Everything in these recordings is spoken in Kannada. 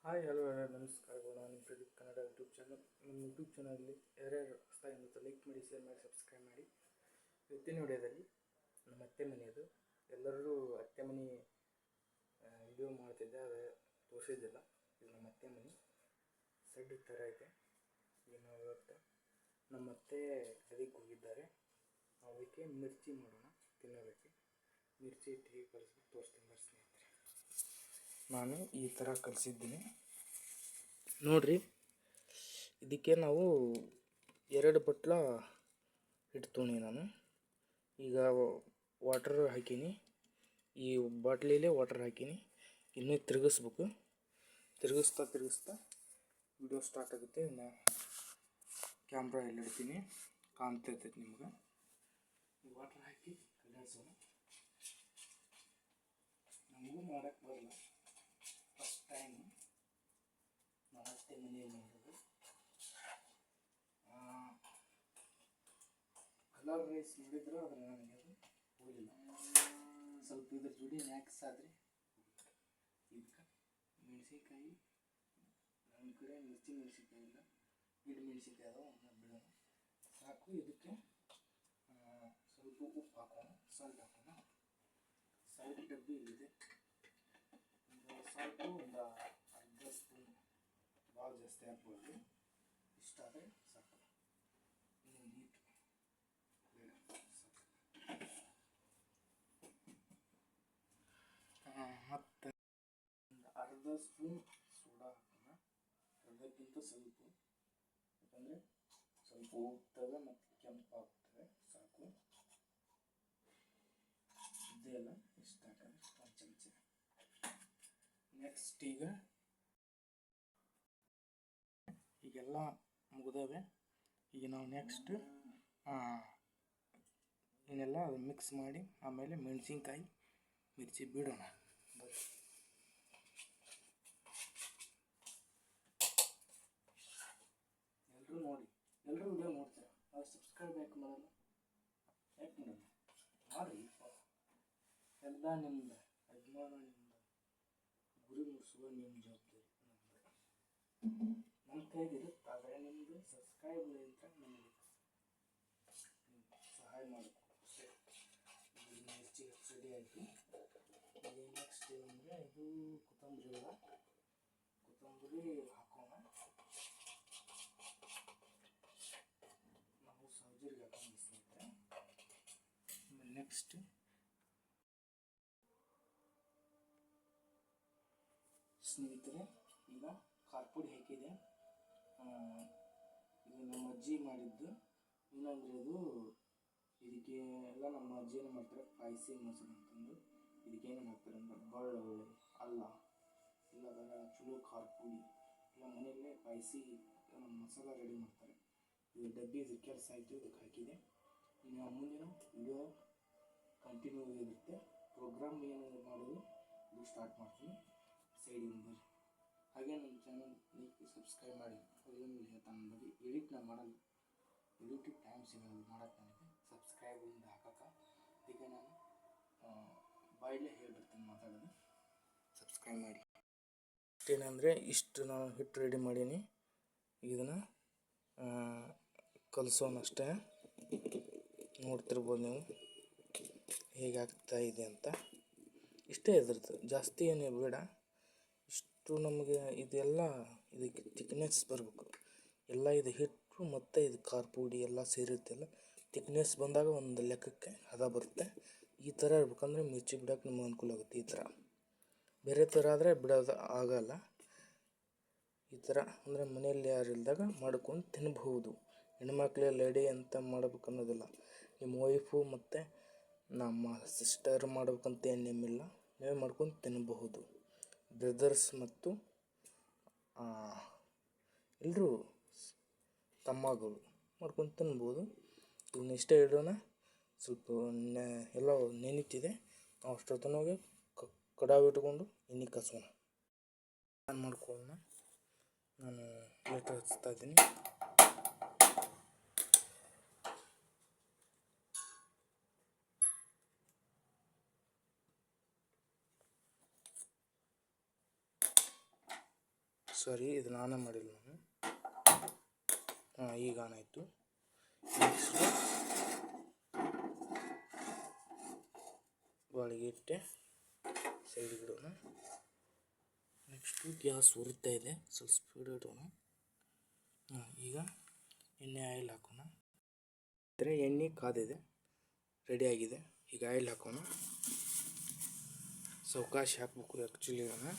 ಹಾಯ್ ಹಲೋ ನಮಸ್ಕಾರಗಳು. ನಾನು ಪ್ರದೀಪ್ ಕನ್ನಡ ಯೂಟ್ಯೂಬ್ ಚಾನಲ್. ನಮ್ಮ ಯೂಟ್ಯೂಬ್ ಚಾನಲಲ್ಲಿ ಯಾರ್ಯಾರು ಹೊಸ್ದಾಗಿ ನೋಡ್ತಾ ಲೈಕ್ ಮಾಡಿ, ಶೇರ್ ಮಾಡಿ, ಸಬ್ಸ್ಕ್ರೈಬ್ ಮಾಡಿ. ಇವತ್ತಿನ ವಿಡಿಯೋದಲ್ಲಿ ನಮ್ಮ ಅತ್ತೆ ಮನೆಯದು ಎಲ್ಲರೂ ಅತ್ತೆ ಮನೆ ವಿಡಿಯೋ ಮಾಡ್ತಿದ್ದೆ, ಅದು ತೋರಿಸಿದ್ದಿಲ್ಲ. ಇದು ನಮ್ಮ ಅತ್ತೆ ಮನೆ ಸೆಡ್ ಥರ ಇದೆ. ಈಗ ನಾವು ಇವತ್ತು ನಮ್ಮ ಅತ್ತೆ ಅದಕ್ಕೆ ಹೋಗಿದ್ದಾರೆ. ಅದಕ್ಕೆ ಮಿರ್ಚಿ ಮಾಡೋಣ ತಿನ್ನೋದಕ್ಕೆ. ಮಿರ್ಚಿ ಟೀ ಕಲಿಸ್ಬಿಟ್ಟು ತೋರಿಸ್ತೀನಿ ಬರ್ರಿ ಸ್ನೇಹಿತರೆ. ನಾನು ಈ ಥರ ಕಲಿಸಿದ್ದೀನಿ ನೋಡ್ರಿ. ಇದಕ್ಕೆ ನಾವು 2 ಬಟ್ಲ ಇಡ್ತೀನಿ. ನಾನು ಈಗ ವಾಟರ್ ಹಾಕೀನಿ, ಈ ಬಾಟ್ಲಿಲೇ ವಾಟರ್ ಹಾಕೀನಿ. ಇನ್ನೂ ತಿರುಗಿಸ್ಬೇಕು. ತಿರುಗಿಸ್ತಾ ವಿಡಿಯೋ ಸ್ಟಾರ್ಟ್ ಆಗುತ್ತೆ. ನಾನು ಕ್ಯಾಮ್ರಾ ಎಲ್ಲ ಇಡ್ತೀನಿ, ಕಾಣ್ತಾ ಇರ್ತೈತೆ ನಿಮ್ಗೆ. ವಾಟರ್ ಹಾಕಿ ಕಲಿಸೋಣ. ನಮಗೂ ಮಾಡೋಕ್ಕೆ ಬರಲ್ಲ, ಫಸ್ಟ್ ಟೈಮ್ ನಮ್ಮ ಅತ್ತೆ ಮನೆಯಲ್ಲಿ ಮಾಡೋದು. ಕಲರ್ ರೈಸ್ ಮಾಡಿದ್ರು, ಆದರೆ ನನಗೆ ಅದು ಹೋಗಲಿಲ್ಲ. ಸ್ವಲ್ಪ ಇದ್ರ ಜೋಡಿ ಮ್ಯಾಕ್ಸ್ ಆದರೆ ಇದಕ್ಕೆ ಮೆಣಸಿನ್ಕಾಯಿ, ನಮ್ಮ ಕಡೆ ಮೆಣಸಿನ್ಕಾಯಿ ಇಲ್ಲ, ಗಿಡ ಮೆಣಸಿನ್ಕಾಯಿ ಅದಾವ, ಬಿಡೋಣ ಸಾಕು. ಇದಕ್ಕೆ ಸ್ವಲ್ಪ ಉಪ್ಪು ಹಾಕೋಣ, ಸಾಲ್ಟ್ ಹಾಕೋಣ. ಸಾಲ್ಟ್ ಡಬ್ಬಿ ಇಲ್ಲಿದೆ. ಸಾಲ್ಟು ಒಂದು ಅರ್ಧ ಸ್ಪೂನ್, ಭಾಳ ಜಾಸ್ತಿ ಹಾಕ್ಬಾರ್ದು, ಇಷ್ಟ ಆದರೆ ಸಾಕು. ಇನ್ನು ನೀಟ್ ಬೇಡ, ಸಾಕು. ಮತ್ತು ಒಂದು ಅರ್ಧ ಸ್ಪೂನ್ ಸೋಡಾ ಹಾಕೋಣ, ಅರ್ಧಕ್ಕಿಂತ ಸ್ವಲ್ಪ, ಯಾಕಂದರೆ ಸ್ವಲ್ಪ ಹೋಗ್ತವೆ ಮತ್ತು ಕೆಂಪಾಗ್ತವೆ. ಸಾಕು, ಇದೆಲ್ಲ ಇಷ್ಟ ಹಾಕೋಣ, ಒಂದು ಚಮಚ. ನೆಕ್ಸ್ಟ್ ಈಗೆಲ್ಲ ಮುಗಿದವೆ. ಈಗ ನಾವು ನೆಕ್ಸ್ಟ್ ಇದನ್ನೆಲ್ಲ ಮಿಕ್ಸ್ ಮಾಡಿ ಆಮೇಲೆ ಮೆಣಸಿನ್ಕಾಯಿ ಮಿರ್ಚಿ ಬಿಡೋಣ. ಎಲ್ಲರೂ ನೋಡಿ, ಎಲ್ಲರೂ ವಿಡಿಯೋ ನೋಡ್ತಾರೆ, ಅದು ಸಬ್ಸ್ಕ್ರೈಬ್ ಯಾಕೆ ಮಾಡಲ್ಲ? ಯಾಕೆ ಮಾಡಲ್ಲ? ಮಾಡಿ. ಎಲ್ಲ ನಿಮ್ದು ಅಭಿಮಾನ, ನಿಮ್ದು ಗುರಿ ಮುಗಿಸುವ ನಿಮ್ಮ ಜವಾಬ್ದಾರಿ. ನಮ್ಮ ಕೈಗಿರುತ್ತೆ, ಆದರೆ ನಿಮ್ಮದು ಸಬ್ಸ್ಕ್ರೈಬ್ ಅಂತ ನಮಗೆ ಸಹಾಯ ಮಾಡಬೇಕು ಅಷ್ಟೇ. ಮಿರ್ಚಿ ರೆಡಿ ಆಯಿತು. ಈಗ ನೆಕ್ಸ್ಟ್ ಏನಂದರೆ ಇದು ಕೊತ್ತಂಬರಿ ಅಲ್ಲ, ಕೊತ್ತಂಬರಿ ಹಾಕೋಣ. ನಾವು ಸೌಜರಿಗೆ ಹಾಕೊಂಡು ಸ್ನೇಹಿತರೆ. ಆಮೇಲೆ ನೆಕ್ಸ್ಟ್ ಸ್ನೇಹಿತರೆ ಈಗ ಖಾರ ಪುಡಿ ಹಾಕಿದೆ. ಇದು ನಮ್ಮ ಅಜ್ಜಿ ಮಾಡಿದ್ದು. ಇನ್ನೊಂದ್ರೆ ಇದು ಇದಕ್ಕೆ ಎಲ್ಲ ನಮ್ಮ ಅಜ್ಜಿಯನ್ನು ಮಾಡ್ತಾರೆ, ಪಾಯಸಿ ಮೊಸರು ಅಂತಂದು. ಇದಕ್ಕೇನೇನು ಹಾಕ್ತಾರೆ ಅಂದ್ರೆ ಬೆಳ್ಳುಳ್ಳಿ, ಅಲ್ಲ ಇಲ್ಲದಾಗ ಚಲೋ ಖಾರ ಪುಡಿ ಎಲ್ಲ ಮನೆಯಲ್ಲೇ ಪಾಯಸಿ ನಮ್ಮ ಮಸಾಲ ರೆಡಿ ಮಾಡ್ತಾರೆ. ಇದು ಡಬ್ಬಿ ಇದು ಕೆಲಸ ಆಯಿತು, ಇದಕ್ಕೆ ಹಾಕಿದೆ. ಇನ್ನು ಮುಂದಿನ ವಿಡಿಯೋ ಕಂಟಿನ್ಯೂ ಇರುತ್ತೆ. ಪ್ರೋಗ್ರಾಮ್ ಏನು ಮಾಡೋದು ಇದು ಸ್ಟಾರ್ಟ್ ಮಾಡ್ತೀನಿ ಸೈಡಿಂದ ಬರ್ರಿ. ಹಾಗೆ ನಮ್ಮ ಚಾನಲ್ ಲೈಕ್ ಸಬ್ಸ್ಕ್ರೈಬ್ ಮಾಡಿ. ಅದೇನು ಹೇಳ್ತಾನೆ ಬರೀ ಎಡಿಟ್ ನಾನು ಮಾಡಲ್ಲ, ಎಡಿಟಿಗೆ ಟೈಮ್ ಸಿಗೋದು ಮಾಡೋಕ್ಕೆ ನನಗೆ, ಸಬ್ಸ್ಕ್ರೈಬಿಂದ ಹಾಕೋಕ್ಕೆ. ಈಗ ನಾನು ಬಾಯಲ್ಲೇ ಹೇಳ್ಬಿಡ್ತೀನಿ ಮಾತಾಡೋದು, ಸಬ್ಸ್ಕ್ರೈಬ್ ಮಾಡಿ. ಏನಂದರೆ ಇಷ್ಟು ನಾನು ಹಿಟ್ಟು ರೆಡಿ ಮಾಡೀನಿ. ಇದನ್ನು ಕಲಸೋನಷ್ಟೇ. ನೋಡ್ತಿರ್ಬೋದು ನೀವು ಹೇಗಾಗ್ತಾ ಇದೆ ಅಂತ. ಇಷ್ಟೇ ಇದ್ರದ್ದು, ಜಾಸ್ತಿ ಏನು ಬೇಡ. ಇಷ್ಟು ನಮಗೆ ಇದೆಲ್ಲ ಇದಕ್ಕೆ ತಿಕ್ನೆಸ್ ಬರಬೇಕು. ಎಲ್ಲ ಇದು ಹಿಟ್ಟು ಮತ್ತು ಇದು ಖಾರ ಪುಡಿ ಎಲ್ಲ ಸೇರಿರುತ್ತೆಲ್ಲ ತಿಕ್ನೆಸ್ ಬಂದಾಗ ಒಂದು ಲೆಕ್ಕಕ್ಕೆ ಹದ ಬರುತ್ತೆ. ಈ ಥರ ಇರ್ಬೇಕಂದ್ರೆ ಮಿರ್ಚಿ ಬಿಡೋಕೆ ನಮ್ಗೆ ಅನುಕೂಲ ಆಗುತ್ತೆ. ಈ ಥರ ಬೇರೆ ಥರ ಆದರೆ ಬಿಡೋದು ಆಗಲ್ಲ. ಈ ಥರ ಅಂದರೆ ಮನೆಯಲ್ಲಿ ಯಾರು ಇಲ್ದಾಗ ಮಾಡ್ಕೊಂಡು ತಿನ್ಬಹುದು. ಹೆಣ್ಮಕ್ಳು ಲೇಡಿ ಅಂತ ಮಾಡ್ಬೇಕು ಅನ್ನೋದಿಲ್ಲ. ನಿಮ್ಮ ವೈಫು ಮತ್ತು ನಮ್ಮ ಸಿಸ್ಟರ್ ಮಾಡ್ಬೇಕಂತ ಏನೇನಿಲ್ಲ, ನೀವೇ ಮಾಡ್ಕೊಂಡು ತಿನ್ನಬಹುದು. ಬ್ರದರ್ಸ್ ಮತ್ತು ಎಲ್ಲರೂ ತಮ್ಮಗಳು ಮಾಡ್ಕೊಂಡು ತಿನ್ಬೋದು. ಇದನ್ನ ಇಷ್ಟೇ ಇಡೋಣ. ಸ್ವಲ್ಪ ಎಲ್ಲ ನೆನೀತಿದೆ, ನಾವು ಅಷ್ಟೊತ್ತನಾಗೆ ಕಡಾವು ಇಟ್ಕೊಂಡು ಎಣ್ಣೆ ಕಾಸೋಣ. ಆನ್ ಮಾಡ್ಕೊಳ್ಳೋಣ. ನಾನು ಲೈಟರ್ ಹಚ್ತಾ ಇದ್ದೀನಿ. ಸಾರಿ, ಇದು ನಾನೇ ಮಾಡಿಲ್ಲ ನಾನು. ಈಗ ಆನ್ ಆಯಿತು. ನೆಕ್ಸ್ಟ್ ಬಾಳಿಗೆ ಇಟ್ಟೆ ಸೈಡಿಗೆ ಇಡೋಣ. ನೆಕ್ಸ್ಟು ಗ್ಯಾಸ್ ಉರಿತಾ ಇದೆ, ಸ್ವಲ್ಪ ಸ್ಪೀಡ್ ಇಡೋಣ. ಈಗ ಎಣ್ಣೆ ಆಯಿಲ್ ಹಾಕೋಣ. ಎಣ್ಣೆ ಕಾದಿದೆ, ರೆಡಿಯಾಗಿದೆ. ಈಗ ಆಯಿಲ್ ಹಾಕೋಣ. ಸಾವಕಾಶ ಹಾಕಬೇಕು ಆ್ಯಕ್ಚುಲಿ. ನಾನು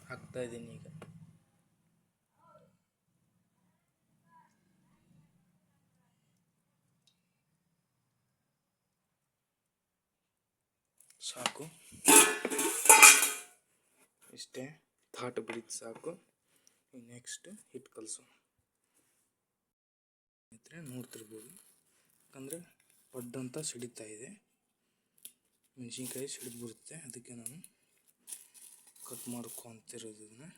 ಹಾಕ್ತಾಯಿದ್ದೀನಿ ಈಗ. ಸಾಕು, ಇಷ್ಟೇ ಥಾಟ್ ಬಿಡಿದ್ದು ಸಾಕು. ನೆಕ್ಸ್ಟ್ ಹಿಟ್ಟು ಕಲಸೋಣ. ನೋಡ್ತಿರ್ಬೋದು, ಯಾಕಂದರೆ ಪಡ್ಡಂತ ಸಿಡಿತಾ ಇದೆ. ಮೆಣಸಿನ್ಕಾಯಿ ಸಿಡಿದು ಬರುತ್ತೆ, ಅದಕ್ಕೆ ನಾನು ಕಟ್ ಮಾಡ್ಕೊತಿರೋದು. ಇದನ್ನು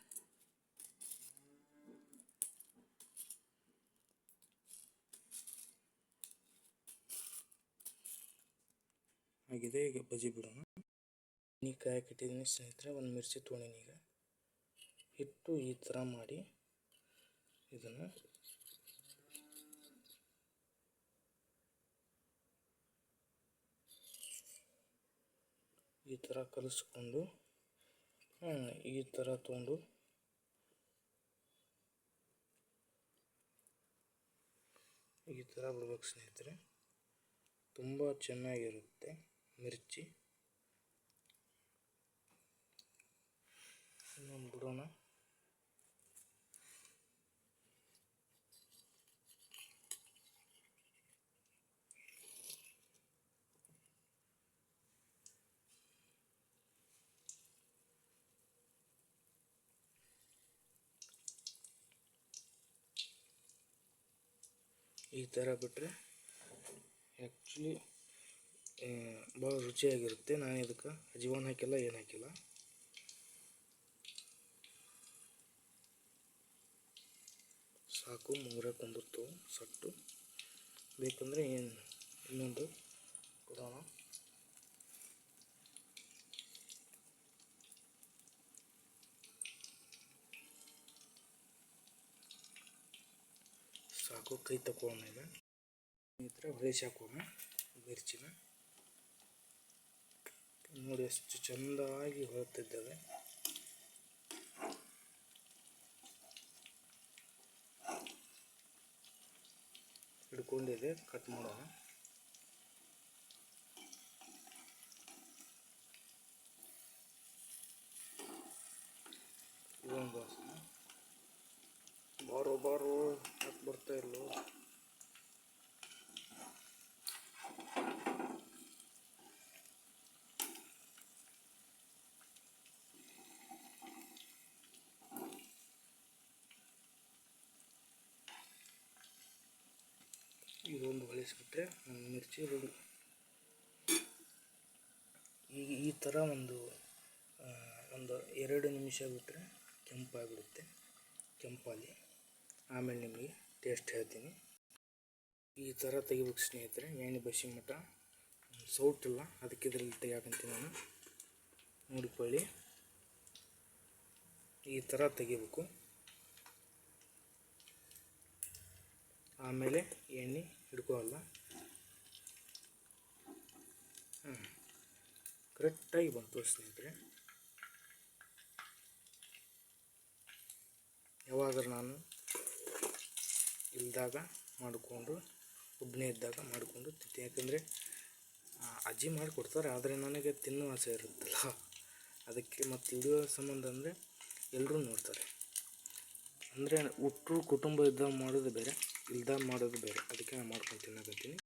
ಆಗಿದೆ. ಈಗ ಬಜಿ ಬಿಡೋಣ. ಕಾಯಿ ಕಟ್ಟಿದ್ದೀನಿ ಸ್ನೇಹಿತರೆ. ಒಂದು ಮಿರ್ಚಿ ತೊಗೊಂಡಿನಿ. ಈಗ ಹಿಟ್ಟು ಈ ಥರ ಮಾಡಿ ಇದನ್ನು ಈ ಥರ ಕಲಿಸ್ಕೊಂಡು ಈ ಥರ ತೊಗೊಂಡು ಈ ಥರ ಬಿಡ್ಬೇಕು ಸ್ನೇಹಿತರೆ. ತುಂಬ ಚೆನ್ನಾಗಿರುತ್ತೆ ಮಿರ್ಚಿ. ಇನ್ನೊಂದು ಬಿಡೋಣ. ಈ ಥರ ಬಿಟ್ಟರೆ ಆ್ಯಕ್ಚುಲಿ ಭಾಳ ರುಚಿಯಾಗಿರುತ್ತೆ. ನಾನು ಇದಕ್ಕೆ ಅಜವಾನ ಹಾಕಿಲ್ಲ, ಏನು ಹಾಕಿಲ್ಲ. ಸಾಕು, ಮುಗ್ರಕ್ಕೆ ಬಂದಿರ್ತವೆ ಸಟ್ಟು. ಬೇಕಂದರೆ ಇನ್ನೊಂದು ಕೊಡೋಣ. ಸಾಕು, ಕೈ ತಗೊಳ್ಳೋಣ. ಈಗ ಈ ಥರ ಬೇಯಿಸಿ ಹಾಕೋಣ ಮಿರ್ಚಿನ. ನೋಡಿ ಎಷ್ಟು ಚೆಂದಾಗಿ ಹೊರತಿದ್ದಾವೆ. ಹಿಡ್ಕೊಂಡಿದೆ, ಕಟ್ ಮಾಡೋಣ. ಇದೊಂದು ವಾಸನೆ. ಬಾರೋ ಯಾಕೆ ಬರ್ತಾ ಇಲ್ಲೋ. ಇದೊಂದು ಹೊಳಿಸ್ಬಿಟ್ರೆ ಒಂದು ಮಿರ್ಚಿ ರೆಡಿ. ಈ ಥರ ಒಂದು 2 ನಿಮಿಷ ಬಿಟ್ಟರೆ ಕೆಂಪಾಗಿಬಿಡುತ್ತೆ. ಕೆಂಪಾಗಿ ಆಮೇಲೆ ನಿಮಗೆ ಟೇಸ್ಟ್ ಹೇಳ್ತೀನಿ. ಈ ಥರ ತೆಗಿಬೇಕು ಸ್ನೇಹಿತರೆ. ಎಣ್ಣೆ ಬಸಿ ಮಟ್ಟ ಸೌಟ್ ಇಲ್ಲ, ಅದಕ್ಕೆ ಇದರಲ್ಲಿ ತೆಗಿಯಾಕಂತೀನಿ ನಾನು. ನೋಡಿಕೊಳ್ಳಿ, ಈ ಥರ ತೆಗಿಬೇಕು. ಆಮೇಲೆ ಎಣ್ಣೆ ಹಿಡ್ಕೊಳ್ಳಲ್ಲ. ಕರೆಕ್ಟಾಗಿ ಬಂತು ಸ್ನೇಹಿತರೆ. ಯಾವಾಗ ನಾನು ಇಲ್ದಾಗ ಮಾಡಿಕೊಂಡು, ಒಬ್ಬನೇ ಇದ್ದಾಗ ಮಾಡಿಕೊಂಡು ತಿಂತೀನಿ. ಯಾಕಂದರೆ ಅಜ್ಜಿ ಮಾಡಿಕೊಡ್ತಾರೆ, ಆದರೆ ನನಗೆ ತಿನ್ನೋ ಆಸೆ ಇರುತ್ತಲ್ಲ, ಅದಕ್ಕೆ. ಮತ್ತು ವಿಡಿಯೋ ಸಂಬಂಧ ಅಂದರೆ ಎಲ್ಲರೂ ನೋಡ್ತಾರೆ. ಅಂದರೆ ಒಟ್ಟು ಕುಟುಂಬ ಇದ್ದಾಗ ಮಾಡೋದು ಬೇರೆ, ಇಲ್ದಾಗ ಮಾಡೋದು ಬೇರೆ. ಅದಕ್ಕೆ ನಾನು ಮಾಡ್ಕೊಂಡು ತಿನ್ನಕತ್ತೀನಿ.